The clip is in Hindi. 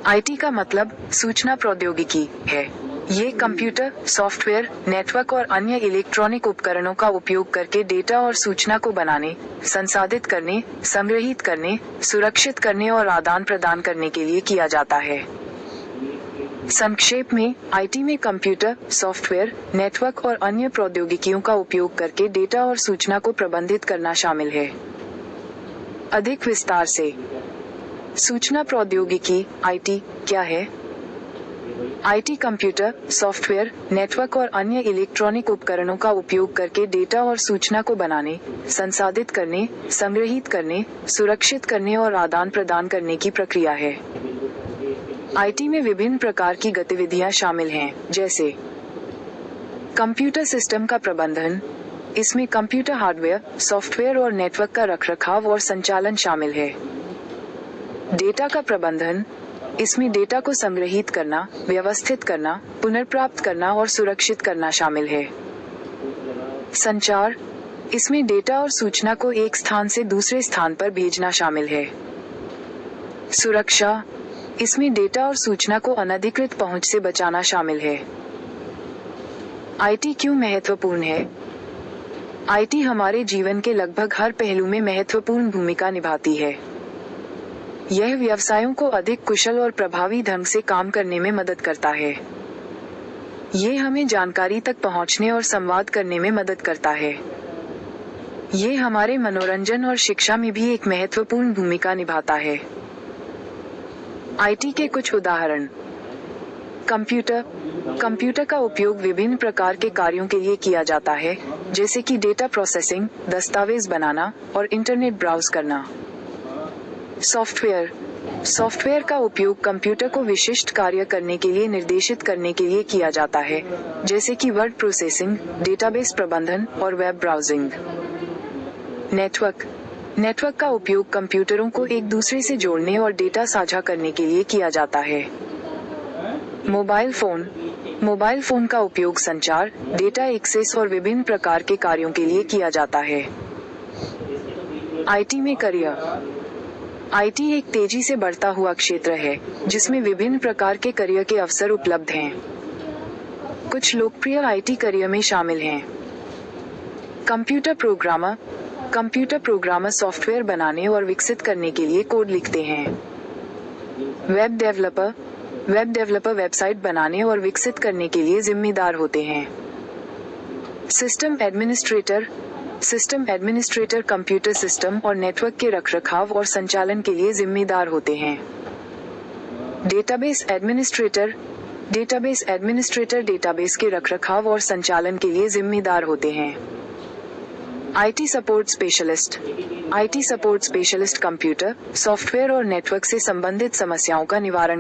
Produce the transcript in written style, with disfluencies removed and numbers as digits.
आईटी का मतलब सूचना प्रौद्योगिकी है। ये कंप्यूटर, सॉफ्टवेयर, नेटवर्क और अन्य इलेक्ट्रॉनिक उपकरणों का उपयोग करके डेटा और सूचना को बनाने, संसाधित करने, संग्रहीत करने, सुरक्षित करने और आदान प्रदान करने के लिए किया जाता है। संक्षेप में, आईटी में कंप्यूटर, सॉफ्टवेयर, नेटवर्क और अन्य प्रौद्योगिकियों का उपयोग करके डेटा और सूचना को प्रबंधित करना शामिल है। अधिक विस्तार से, सूचना प्रौद्योगिकी आईटी क्या है? आईटी कंप्यूटर, सॉफ्टवेयर, नेटवर्क और अन्य इलेक्ट्रॉनिक उपकरणों का उपयोग करके डेटा और सूचना को बनाने, संसाधित करने, संग्रहीत करने, सुरक्षित करने और आदान प्रदान करने की प्रक्रिया है। आईटी में विभिन्न प्रकार की गतिविधियां शामिल हैं, जैसे कंप्यूटर सिस्टम का प्रबंधन। इसमें कंप्यूटर हार्डवेयर, सॉफ्टवेयर और नेटवर्क का रखरखाव और संचालन शामिल है। डेटा का प्रबंधन। इसमें डेटा को संग्रहीत करना, व्यवस्थित करना, पुनर्प्राप्त करना और सुरक्षित करना शामिल है। संचार। इसमें डेटा और सूचना को एक स्थान से दूसरे स्थान पर भेजना शामिल है। सुरक्षा। इसमें डेटा और सूचना को अनधिकृत पहुंच से बचाना शामिल है। आईटी क्यों महत्वपूर्ण है? आईटी हमारे जीवन के लगभग हर पहलू में महत्वपूर्ण भूमिका निभाती है। यह व्यवसायों को अधिक कुशल और प्रभावी ढंग से काम करने में मदद करता है। ये हमें जानकारी तक पहुंचने और संवाद करने में मदद करता है। ये हमारे मनोरंजन और शिक्षा में भी एक महत्वपूर्ण भूमिका निभाता है। आईटी के कुछ उदाहरण। कंप्यूटर। कंप्यूटर का उपयोग विभिन्न प्रकार के कार्यों के लिए किया जाता है, जैसे कि डेटा प्रोसेसिंग, दस्तावेज बनाना और इंटरनेट ब्राउज करना। सॉफ्टवेयर। सॉफ्टवेयर का उपयोग कंप्यूटर को विशिष्ट कार्य करने के लिए निर्देशित करने के लिए किया जाता है, जैसे कि वर्ड प्रोसेसिंग, डेटाबेस प्रबंधन और वेब ब्राउजिंग। नेटवर्क। नेटवर्क का उपयोग कंप्यूटरों को एक दूसरे से जोड़ने और डेटा साझा करने के लिए किया जाता है। Mobile phone. मोबाइल फोन का उपयोग संचार, डेटा एक्सेस और विभिन्न प्रकार के कार्यों के लिए किया जाता है। आईटी में करियर। आईटी एक तेजी से बढ़ता हुआ क्षेत्र है, जिसमें विभिन्न प्रकार के करियर के अवसर उपलब्ध हैं। कुछ लोकप्रिय आईटी करियर में शामिल हैं। Computer programmer. Computer programmer software बनाने और विकसित करने के लिए कोड लिखते हैं। Web developer. Web developer website बनाने और विकसित करने के लिए जिम्मेदार होते हैं। System administrator. System administrator computer system और नेटवर्क के रखरखाव और संचालन के लिए जिम्मेदार होते हैं। Database administrator. Database administrator database के रखरखाव और संचालन के लिए जिम्मेदार होते हैं। IT support specialist. IT support specialist computer, software और नेटवर्क से संबंधित समस्याओं का निवारण